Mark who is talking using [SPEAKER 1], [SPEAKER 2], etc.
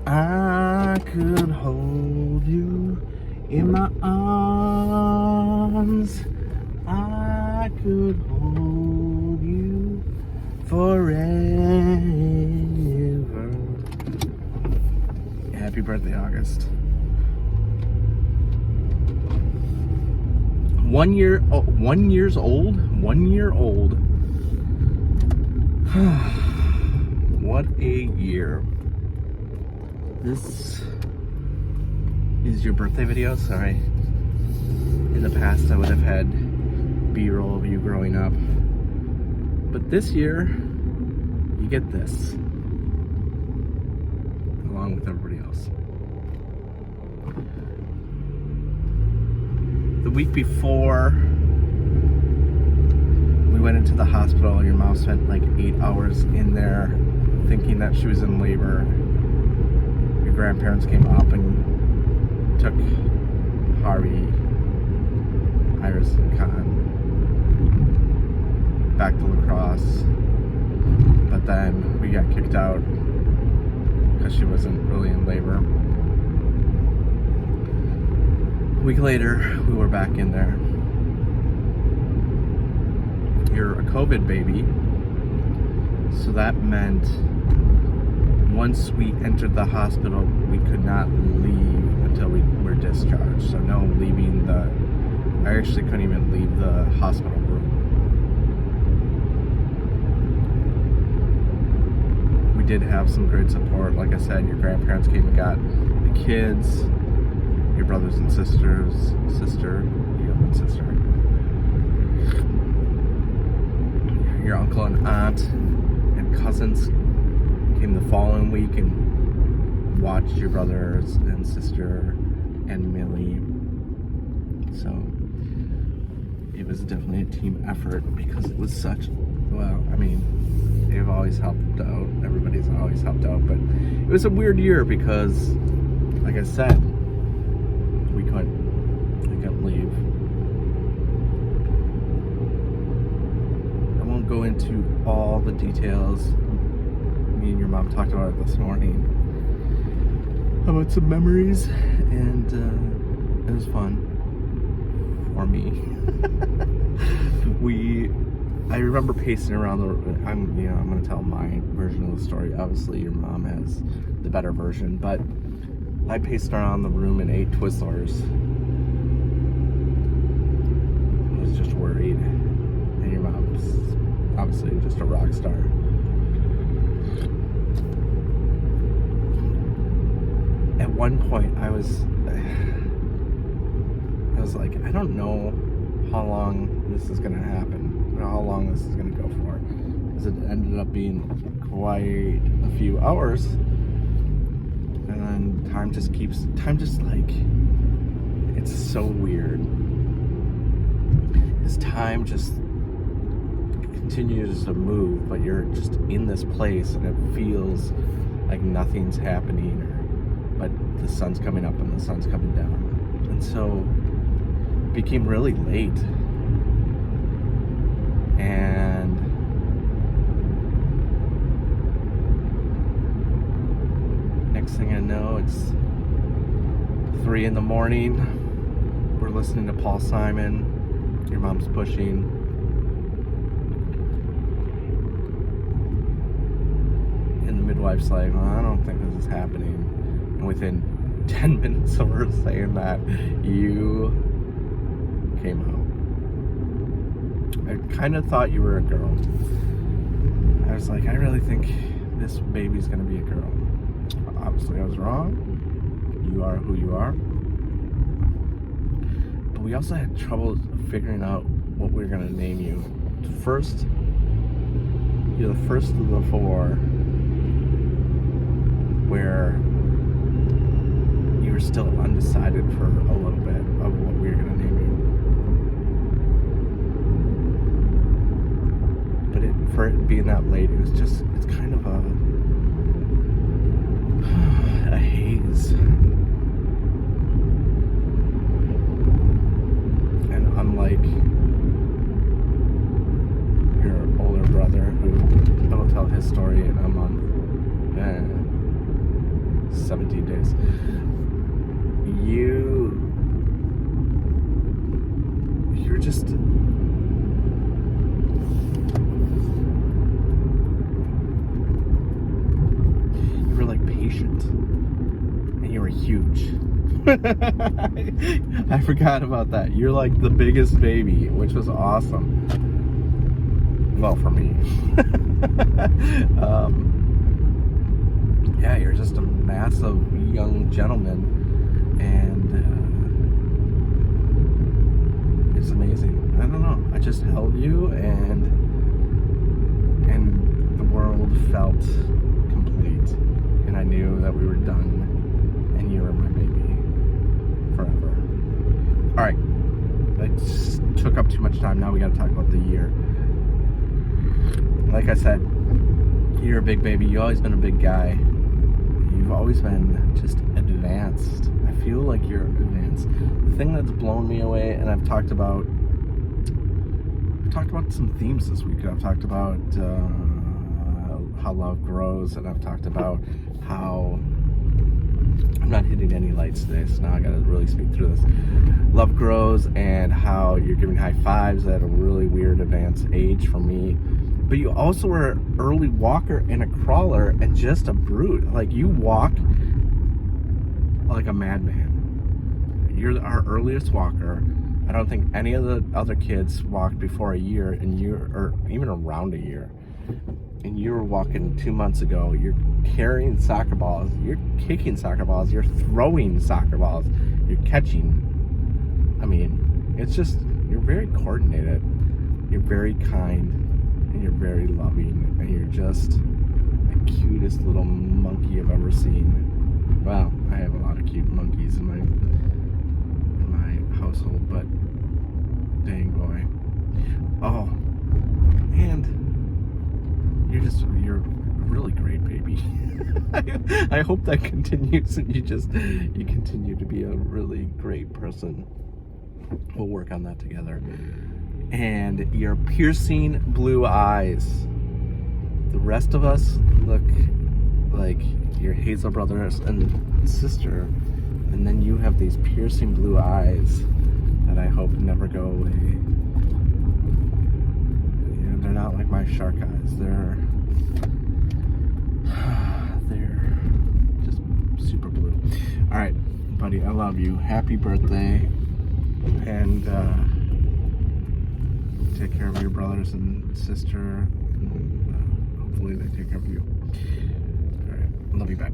[SPEAKER 1] I could hold you in my arms. I could hold you forever. Happy birthday, August. 1 year, 1 years old. 1 year old. What a year. This is your birthday video. Sorry. In the past, I would have had B-roll of you growing up. But this year, you get this. Along with everybody else. The week before we went into the hospital, your mom spent like 8 hours in there thinking that she was in labor. Your grandparents came up and took Harvey, Iris, and Con back to La Crosse. But then we got kicked out because she wasn't really in labor. A week later, we were back in there. You're a COVID baby, so that meant once we entered the hospital, we could not leave until we were discharged. So no leaving I actually couldn't even leave the hospital room. We did have some great support. Like I said, your grandparents came and got the kids, your brothers and sisters, you have a sister, your uncle and aunt and cousins came the following week and watched your brothers and sister and Millie. So it was definitely a team effort because it was such, well, I mean, they've always helped out. Everybody's always helped out, but it was a weird year because, like I said, we couldn't leave. I won't go into all the details. Me and your mom talked about it this morning, about some memories, and it was fun for me. I remember pacing around I'm going to tell my version of the story. Obviously, your mom has the better version, but I paced around the room and ate Twizzlers. I was just worried, and your mom's obviously just a rock star. At one point, I was like, I don't know how long this is going to happen, or how long this is going to go for, because it ended up being quite a few hours, and then time just like, it's so weird. This time just continues to move, but you're just in this place, and it feels like nothing's happening, but the sun's coming up and the sun's coming down. And so it became really late. And next thing I know, it's 3 in the morning. We're listening to Paul Simon. Your mom's pushing. And the midwife's like, well, I don't think this is happening. And within 10 minutes of her saying that, you came out. I kind of thought you were a girl. I was like, I really think this baby's gonna be a girl. Obviously, I was wrong. You are who you are. But we also had trouble figuring out what we were gonna name you. First, you're the first of the 4 where you were still undecided for a little bit of what we were going to name you. But for it being that late, it's kind of a haze. And unlike your older brother, who I will tell his story in a month, and 17 days. You're just... You were like patient. And you were huge. I forgot about that. You're like the biggest baby, which was awesome. Well, for me. Yeah, you're just a massive young gentleman, and it's amazing. I don't know. I just held you, and the world felt complete, and I knew that we were done, and you were my baby forever. All right, I just took up too much time. Now we got to talk about the year. Like I said, you're a big baby. You've always been a big guy. You've always been just advanced. I feel like you're advanced. The thing that's blown me away, and I've talked about some themes this week. I've talked about how love grows, and I've talked about how I'm not hitting any lights today, so now I gotta really speak through this. Love grows, and how you're giving high fives at a really weird advanced age for me. But you also were an early walker and a crawler and just a brute. Like, you walk like a madman. You're our earliest walker. I don't think any of the other kids walked before a year, or even around a year. And you were walking 2 months ago. You're carrying soccer balls. You're kicking soccer balls. You're throwing soccer balls. You're catching. I mean, it's just, you're very coordinated. You're very kind. And you're very loving, and you're just the cutest little monkey I've ever seen. Well, I have a lot of cute monkeys in my household, but dang boy. Oh, and you're a really great baby. I hope that continues, and you continue to be a really great person. We'll work on that together. And your piercing blue eyes. The rest of us look like your Hazel brothers and sister, and then you have these piercing blue eyes that I hope never go away. Yeah, they're not like my shark eyes. They're just super blue. All right, buddy, I love you. Happy birthday, and take care of your brothers and sister, and hopefully they take care of you. All right, love you back.